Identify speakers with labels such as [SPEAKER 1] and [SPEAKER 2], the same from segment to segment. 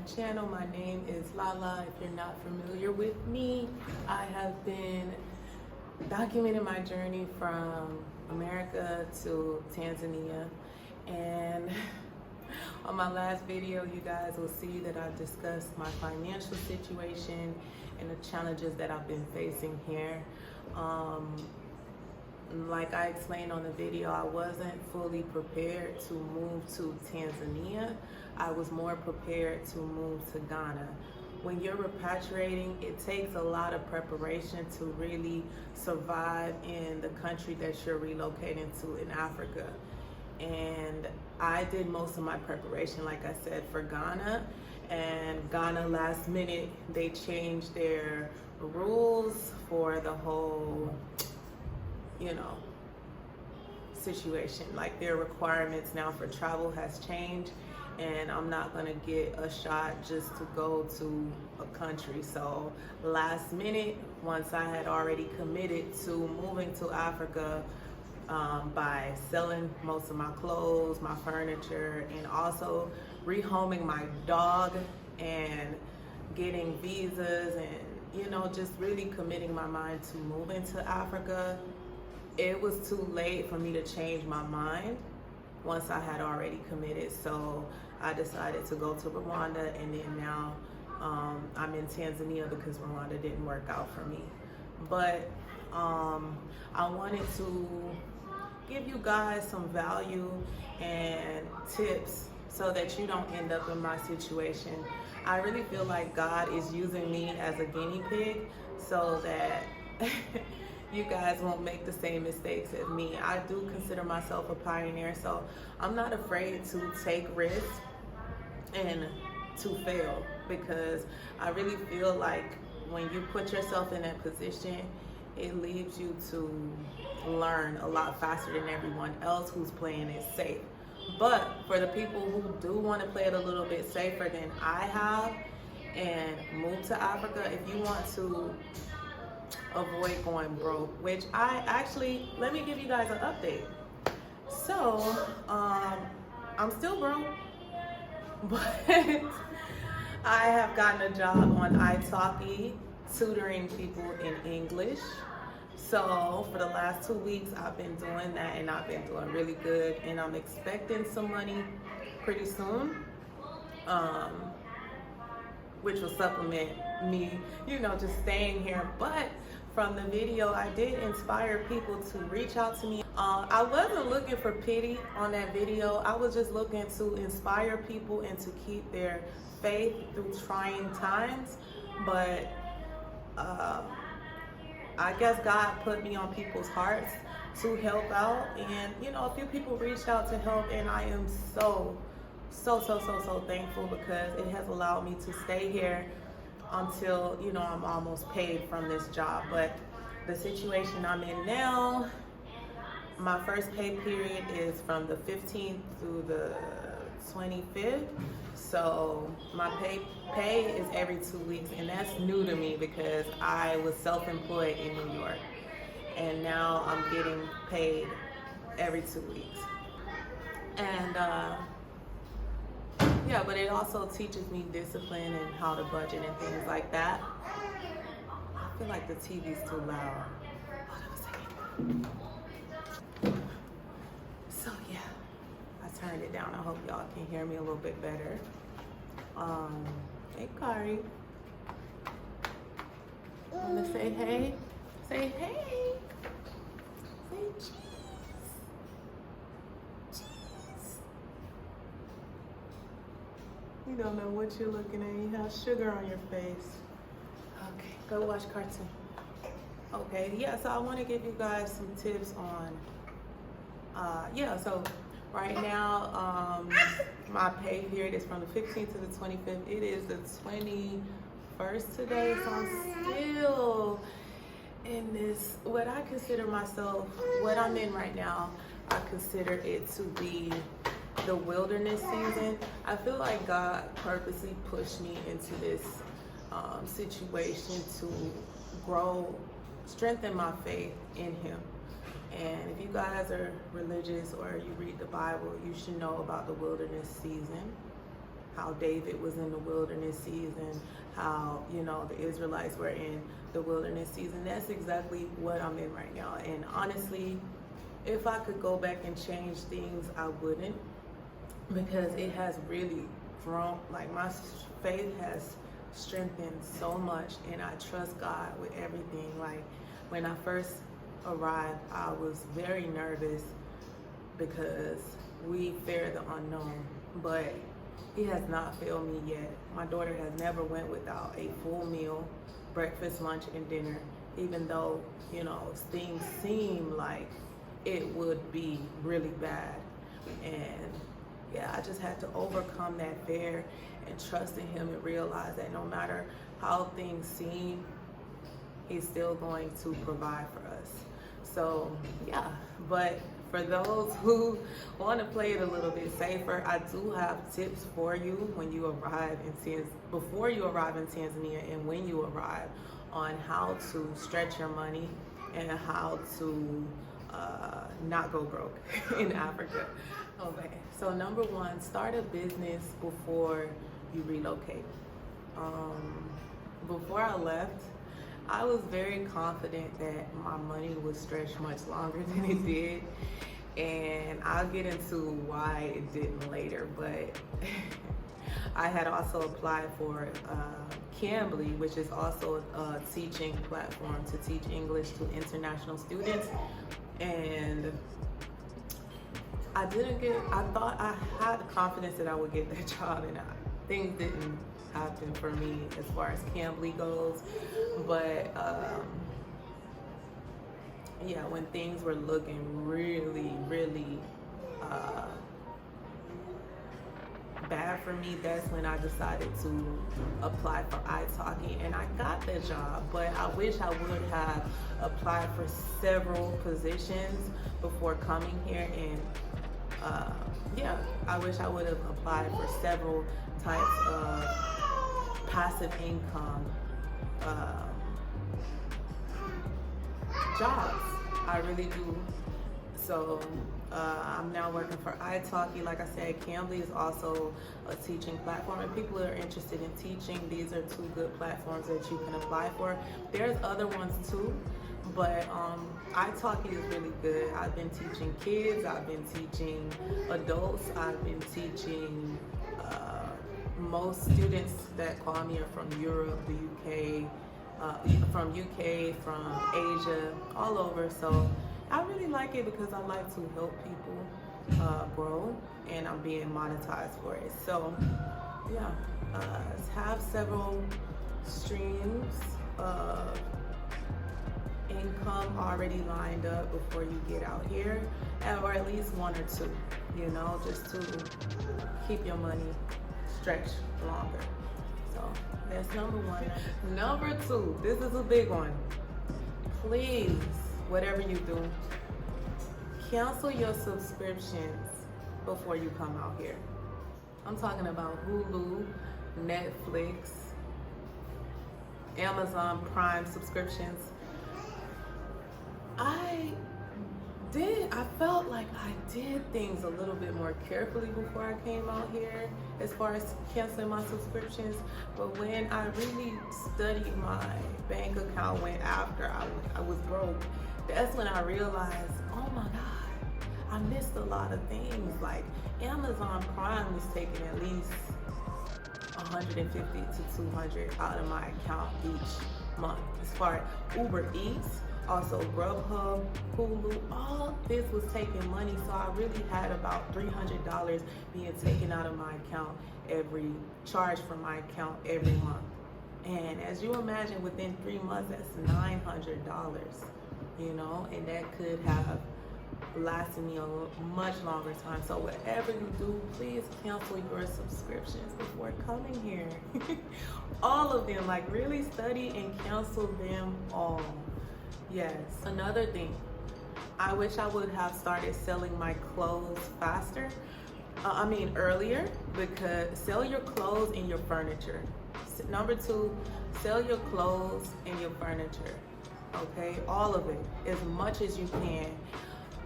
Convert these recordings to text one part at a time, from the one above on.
[SPEAKER 1] channel. My name is Lala. If you're not familiar with me, I have been documenting my journey from America to Tanzania, and on my last video you guys will see that I discussed my financial situation and the challenges that I've been facing here. Like I explained on the video, I wasn't fully prepared to move to Tanzania. I was more prepared to move to Ghana. When you're repatriating, it takes a lot of preparation to really survive in the country that you're relocating to in Africa. And I did most of my preparation, like I said, for Ghana. And Ghana, last minute, they changed their rules for the whole situation. Like, their requirements now for travel has changed, and I'm not gonna get a shot just to go to a country. So last minute, once I had already committed to moving to Africa, by selling most of my clothes, my furniture, and also rehoming my dog and getting visas, and just really committing my mind to moving to Africa, it was too late for me to change my mind once I had already committed. So I decided to go to Rwanda, and then now I'm in Tanzania because Rwanda didn't work out for me. But I wanted to give you guys some value and tips so that you don't end up in my situation. I really feel like God is using me as a guinea pig so that you guys won't make the same mistakes as me. I do consider myself a pioneer, so I'm not afraid to take risks and to fail, because I really feel like when you put yourself in that position, it leaves you to learn a lot faster than everyone else who's playing it safe. But for the people who do want to play it a little bit safer than I have and move to Africa, if you want to avoid going broke, which let me give you guys an update. So I'm still broke, but I have gotten a job on italki tutoring people in English. So for the last 2 weeks I've been doing that, and I've been doing really good, and I'm expecting some money pretty soon, which will supplement me, just staying here. But from the video, I did inspire people to reach out to me. I wasn't looking for pity on that video. I was just looking to inspire people and to keep their faith through trying times. But I guess God put me on people's hearts to help out, and a few people reached out to help, and I am so thankful, because it has allowed me to stay here until I'm almost paid from this job. But the situation I'm in now, my first pay period is from the 15th through the 25th. So my pay is every 2 weeks, and that's new to me because I was self-employed in New York, and now I'm getting paid every 2 weeks. And yeah, but it also teaches me discipline and how to budget and things like that. I feel like the TV's too loud. Hold on a second. So yeah, I turned it down. I hope y'all can hear me a little bit better. Hey Kari. Wanna say hey? Say hey. Say cheese. Cheese. You don't know what you're looking at. You have sugar on your face. Okay, go watch cartoon. Okay, yeah, so I want to give you guys some tips on, so right now, my pay period is from the 15th to the 25th. It is the 21st today, so I'm still in this, what I consider myself, what I'm in right now, I consider it to be the wilderness season. I feel like God purposely pushed me into this situation to strengthen my faith in Him. And if you guys are religious or you read the Bible, you should know about the wilderness season. how David was in the wilderness season, how, you know, the Israelites were in the wilderness season. That's exactly what I'm in right now. And honestly, if I could go back and change things, I wouldn't, because it has really grown. Like, my faith has strengthened so much, and I trust God with everything. Like, when I first arrived, I was very nervous because we fear the unknown, but He has not failed me yet. My daughter has never went without a full meal, breakfast, lunch, and dinner, even though, you know, things seem like it would be really bad. And yeah, I just had to overcome that fear and trust in Him and realize that no matter how things seem, He's still going to provide for us. So yeah, but for those who want to play it a little bit safer, I do have tips for you when you arrive in before you arrive in Tanzania and when you arrive, on how to stretch your money and how to not go broke in Africa. Okay, so number one, start a business before you relocate. Before I left, I was very confident that my money would stretch much longer than it did, and I'll get into why it didn't later. But I had also applied for Cambly, which is also a teaching platform to teach English to international students, and I thought I had confidence that I would get that job, and things didn't happen for me as far as Cambly goes. But yeah, when things were looking really, really bad for me, that's when I decided to apply for italki, and I got the job. But I wish I would have applied for several positions before coming here, and yeah, I wish I would have applied for several types of passive income jobs. I really do. So I'm now working for italki. Like I said, Cambly is also a teaching platform, and people that are interested in teaching, these are two good platforms that you can apply for. There's other ones too, but italki is really good. I've been teaching kids, I've been teaching adults, I've been teaching most students that call me are from Europe, the UK, from Asia, all over. So I really like it because I like to help people grow, and I'm being monetized for it. So yeah, have several streams of income already lined up before you get out here, or at least one or two, you know, just to keep your money stretched longer. So that's number one. Number two, this is a big one. Please, whatever you do, cancel your subscriptions before you come out here. I'm talking about Hulu, Netflix, Amazon Prime subscriptions. I felt like I did things a little bit more carefully before I came out here as far as canceling my subscriptions. But when I really studied my bank account, when after I was broke, that's when I realized, oh my God, I missed a lot of things. Like Amazon Prime was taking at least 150 to 200 out of my account each month. As far as Uber Eats, also Grubhub, Hulu, all this was taking money. So I really had about $300 being taken out of my account charged from my account every month. And as you imagine, within 3 months, that's $900, you know, and that could have lasted me a much longer time. So whatever you do, please cancel your subscriptions before coming here. All of them, like really study and cancel them all. Yes. Another thing, I wish I would have started selling my clothes faster. Earlier, because sell your clothes and your furniture. Number two, sell your clothes and your furniture. Okay, all of it, as much as you can.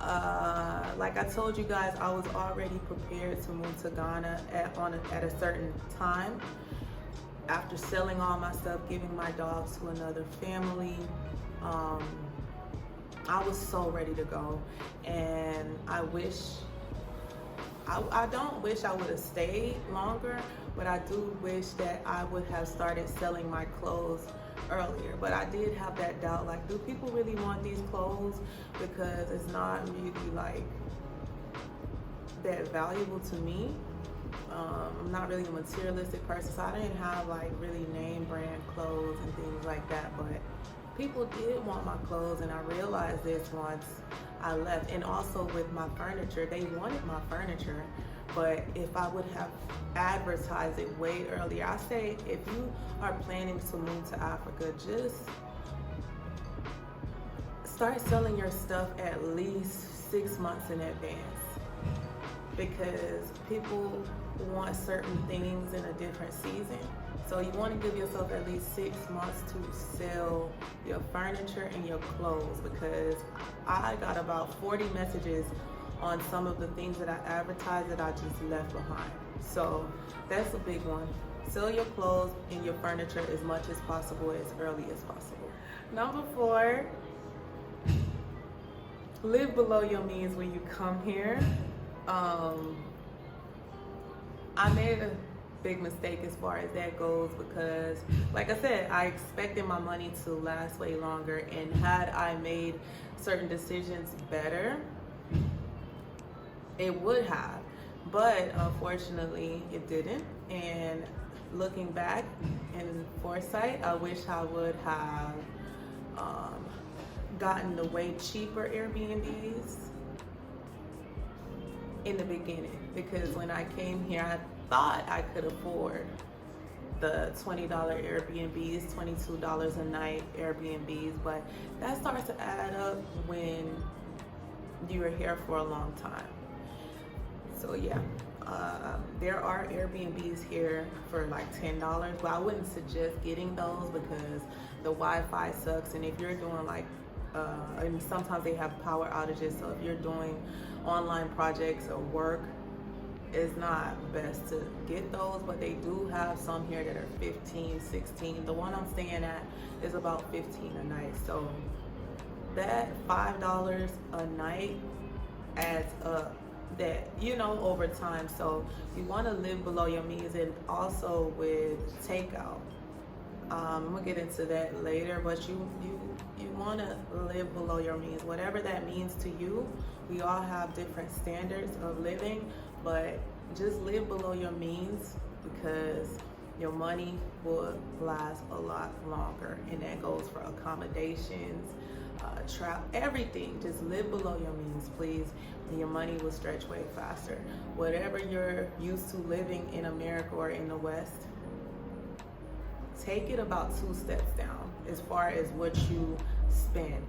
[SPEAKER 1] Like I told you guys, I was already prepared to move to Ghana at a certain time. After selling all my stuff, giving my dogs to another family, I was so ready to go. And I don't wish I would have stayed longer, but I do wish that I would have started selling my clothes earlier. But I did have that doubt, like, do people really want these clothes? Because it's not really like that valuable to me. I'm not really a materialistic person, so I didn't have like really name brand clothes and things like that, but people did want my clothes, and I realized this once I left. And also with my furniture, they wanted my furniture, but if I would have advertised it way earlier, I say if you are planning to move to Africa, just start selling your stuff at least 6 months in advance, because people want certain things in a different season. So you want to give yourself at least 6 months to sell your furniture and your clothes, because I got about 40 messages on some of the things that I advertised that I just left behind. So that's a big one. Sell your clothes and your furniture as much as possible, as early as possible. Number 4, live below your means when you come here. I made a big mistake as far as that goes, because like I said, I expected my money to last way longer, and had I made certain decisions better, it would have, but unfortunately it didn't. And looking back in foresight, I wish I would have gotten the way cheaper Airbnbs in the beginning, because when I came here, I thought I could afford the $20 Airbnbs, $22 a night Airbnbs, but that starts to add up when you are here for a long time. So yeah, there are Airbnbs here for like $10, but I wouldn't suggest getting those because the Wi-Fi sucks, and if you're doing like and sometimes they have power outages, so if you're doing online projects or work, it's not best to get those. But they do have some here that are 15, 16. The one I'm staying at is about 15 a night, so that $5 a night adds up, that, you know, over time. So you want to live below your means. And also with takeout, I'm gonna get into that later, but you want to live below your means, whatever that means to you. We all have different standards of living, but just live below your means, because your money will last a lot longer, and that goes for accommodations, travel, everything. Just live below your means, please, and your money will stretch way faster. Whatever you're used to living in America or in the West, take it about 2 steps down as far as what you spend,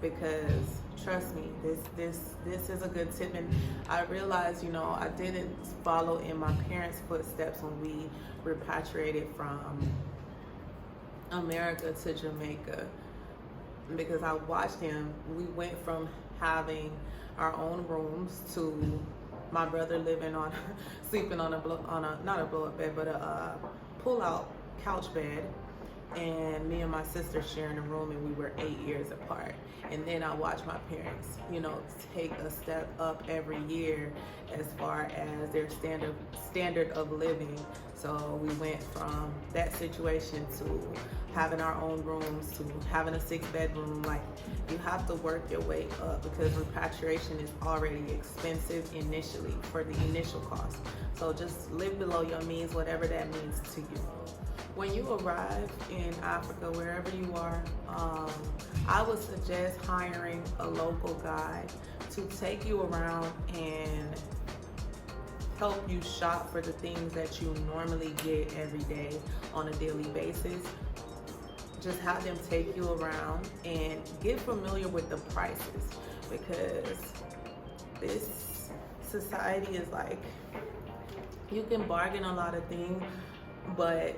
[SPEAKER 1] because trust me, this is a good tip. And I realized, you know, I didn't follow in my parents' footsteps when we repatriated from America to Jamaica, because I watched them. We went from having our own rooms to my brother living on sleeping on not a blow-up bed, but a pull-out couch bed, and me and my sister sharing a room, and we were 8 years apart. And then I watched my parents, you know, take a step up every year as far as their standard of living. So we went from that situation to having our own rooms to having a 6-bedroom. Like, you have to work your way up, because repatriation is already expensive initially for the initial cost. So just live below your means, whatever that means to you. When you arrive in Africa, wherever you are, I would suggest hiring a local guide to take you around and help you shop for the things that you normally get every day on a daily basis. Just have them take you around and get familiar with the prices, because this society is like, you can bargain a lot of things, but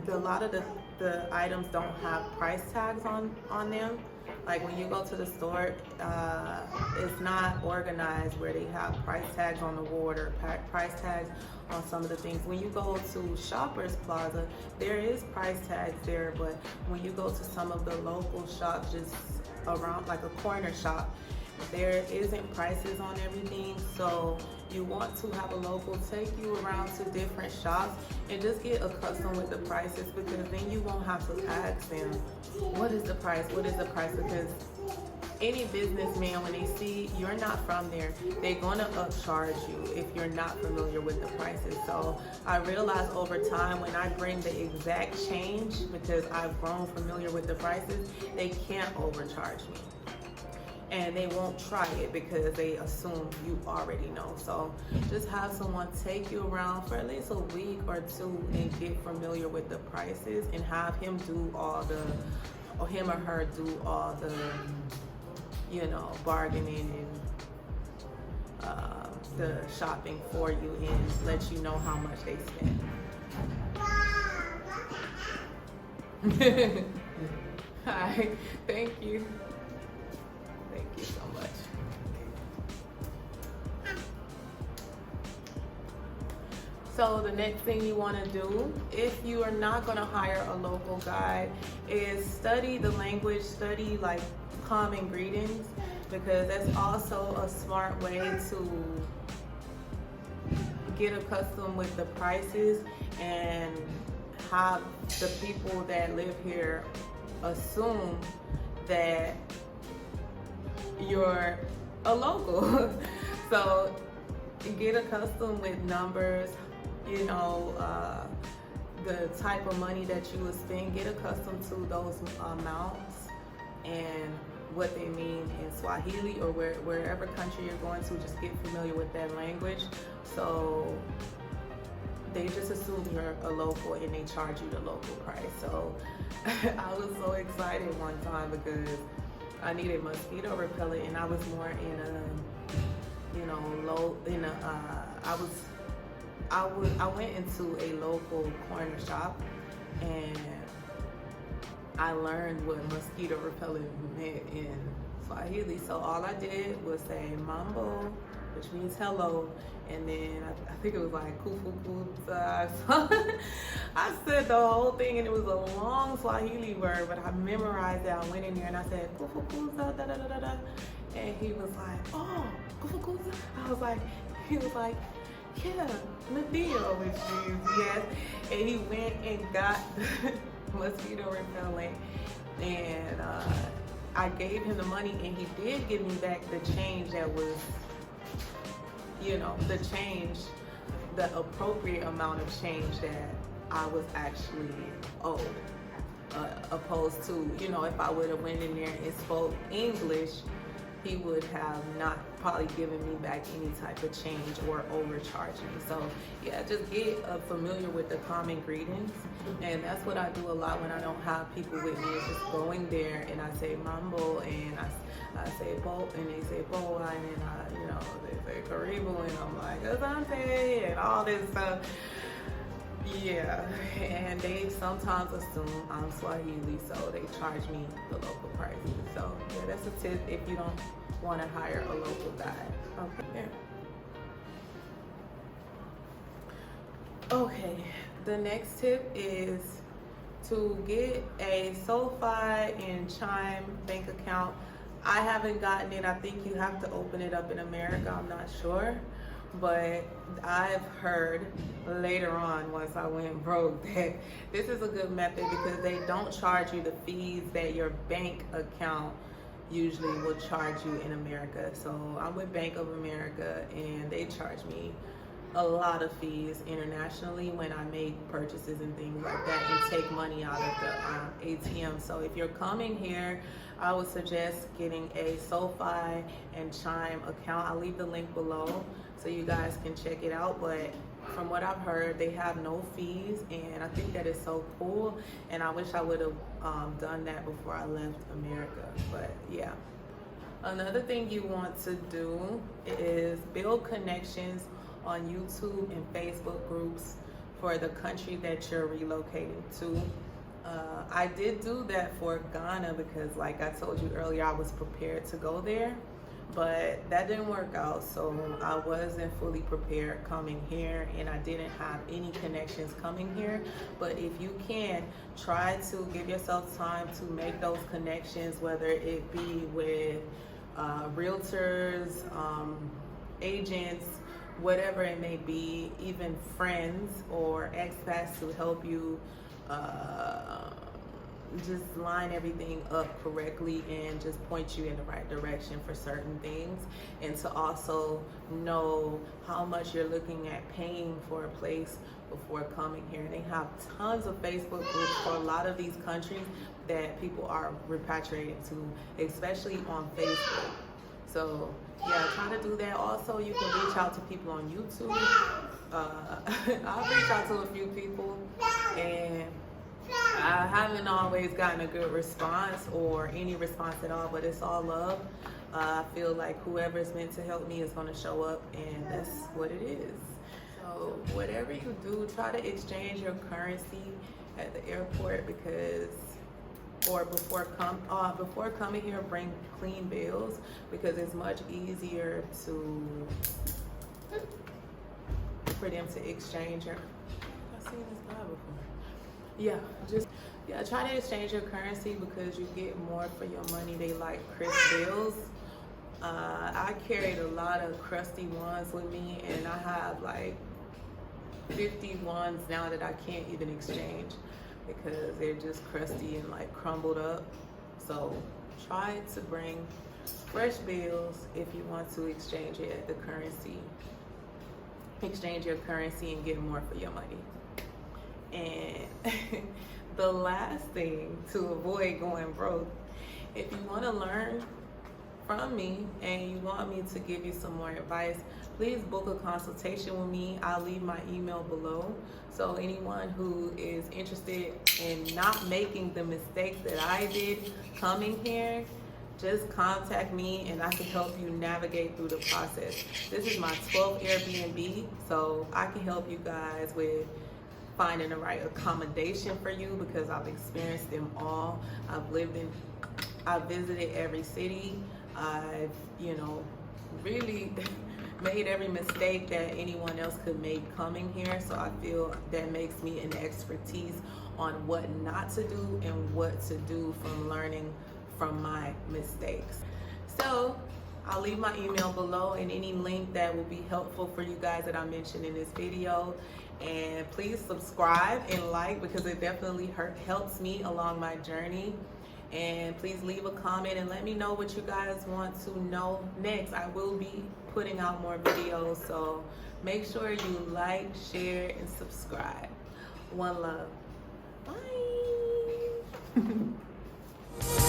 [SPEAKER 1] a lot of the items don't have price tags on them. Like when you go to the store, it's not organized where they have price tags on the water, price tags on some of the things. When you go to Shoppers Plaza, there is price tags there, but when you go to some of the local shops just around, like a corner shop, there isn't prices on everything. So you want to have a local take you around to different shops and just get accustomed with the prices, because then you won't have to ask them, what is the price, because any businessman, when they see you're not from there, they're gonna upcharge you if you're not familiar with the prices. So I realized over time, when I bring the exact change, because I've grown familiar with the prices, they can't overcharge me. And they won't try it because they assume you already know. So just have someone take you around for at least a week or two and get familiar with the prices, and have him do all the, or him or her do all the, you know, bargaining and the shopping for you, and let you know how much they spend. Hi, thank you. Thank you so much. So the next thing you want to do, if you are not going to hire a local guide, is study the language, study like common greetings, because that's also a smart way to get accustomed with the prices and have the people that live here assume that you're a local. So get accustomed with numbers, you know, the type of money that you would spend. Get accustomed to those amounts and what they mean in Swahili, or wherever country you're going to. Just get familiar with that language. So they just assume you're a local and they charge you the local price. So I was so excited one time because I needed mosquito repellent, and I was more in a, you know, I went into a local corner shop and I learned what mosquito repellent meant in Swahili. So all I did was say mambo, which means hello, and then I think it was like kufu kuza. I said the whole thing, and it was a long Swahili word, but I memorized it. I went in there and I said kufu kuza, da da da da da, and he was like, oh, kufu kuza. He was like, yeah, Nadia, which means yes. And he went and got mosquito repellent, and I gave him the money, and he did give me back the change that was, you know, the appropriate amount of change that I was actually owed, opposed to, you know, if I would have went in there and spoke English, he would have not probably given me back any type of change or overcharged me. So yeah, just get familiar with the common greetings, and that's what I do a lot when I don't have people with me. It's just going there and I say mambo, and I say bo, and they say boa, and then you know, they say karibu, and I'm like asante, and all this stuff. Yeah, and they sometimes assume I'm Swahili, so they charge me the local prices. So yeah, that's a tip if you don't want to hire a local guide. Okay. Okay, the next tip is to get a SoFi and Chime bank account. I haven't gotten it. I think you have to open it up in America. I'm not sure. But I've heard later on, once I went broke, that this is a good method because they don't charge you the fees that your bank account usually will charge you in America. So I'm with Bank of America, and they charge me a lot of fees internationally when I make purchases and things like that, and take money out of the ATM. So if you're coming here, I would suggest getting a SoFi and Chime account. I'll leave the link below so you guys can check it out. But from what I've heard, they have no fees, and I think that is so cool, and I wish I would have done that before I left America. But yeah, another thing you want to do is build connections on YouTube and Facebook groups for the country that you're relocating to. I did do that for Ghana because, like I told you earlier, I was prepared to go there, but that didn't work out. So I wasn't fully prepared coming here, and I didn't have any connections coming here. But if you can, try to give yourself time to make those connections, whether it be with realtors, agents, whatever it may be, even friends or expats to help you just line everything up correctly and just point you in the right direction for certain things, and to also know how much you're looking at paying for a place before coming here. And they have tons of Facebook groups for a lot of these countries that people are repatriating to, especially on Facebook. So yeah, try to do that. Also, you can reach out to people on YouTube. I've reached out to a few people, and I haven't always gotten a good response or any response at all, but it's all love. I feel like whoever's meant to help me is going to show up, and that's what it is. So whatever you do, try to exchange your currency at the airport, or before coming here, bring clean bills, because it's much easier for them to exchange your. I've seen this guy before. Try to exchange your currency because you get more for your money. They like crisp bills. I carried a lot of crusty ones with me, and I have like 50 ones now that I can't even exchange because they're just crusty and like crumbled up. So try to bring fresh bills if you want to exchange it at the currency. Exchange your currency and get more for your money. And the last thing to avoid going broke, if you want to learn from me and you want me to give you some more advice, please book a consultation with me. I'll leave my email below. So anyone who is interested in not making the mistakes that I did coming here, just contact me and I can help you navigate through the process. This is my 12th Airbnb, so I can help you guys with finding the right accommodation for you because I've experienced them all. I've visited every city. I've, really made every mistake that anyone else could make coming here. So I feel that makes me an expertise on what not to do and what to do from learning from my mistakes. So I'll leave my email below and any link that will be helpful for you guys that I mentioned in this video. And please subscribe and like because it definitely helps me along my journey. And please leave a comment and let me know what you guys want to know next. I will be putting out more videos, so make sure you like, share, and subscribe. One love. Bye.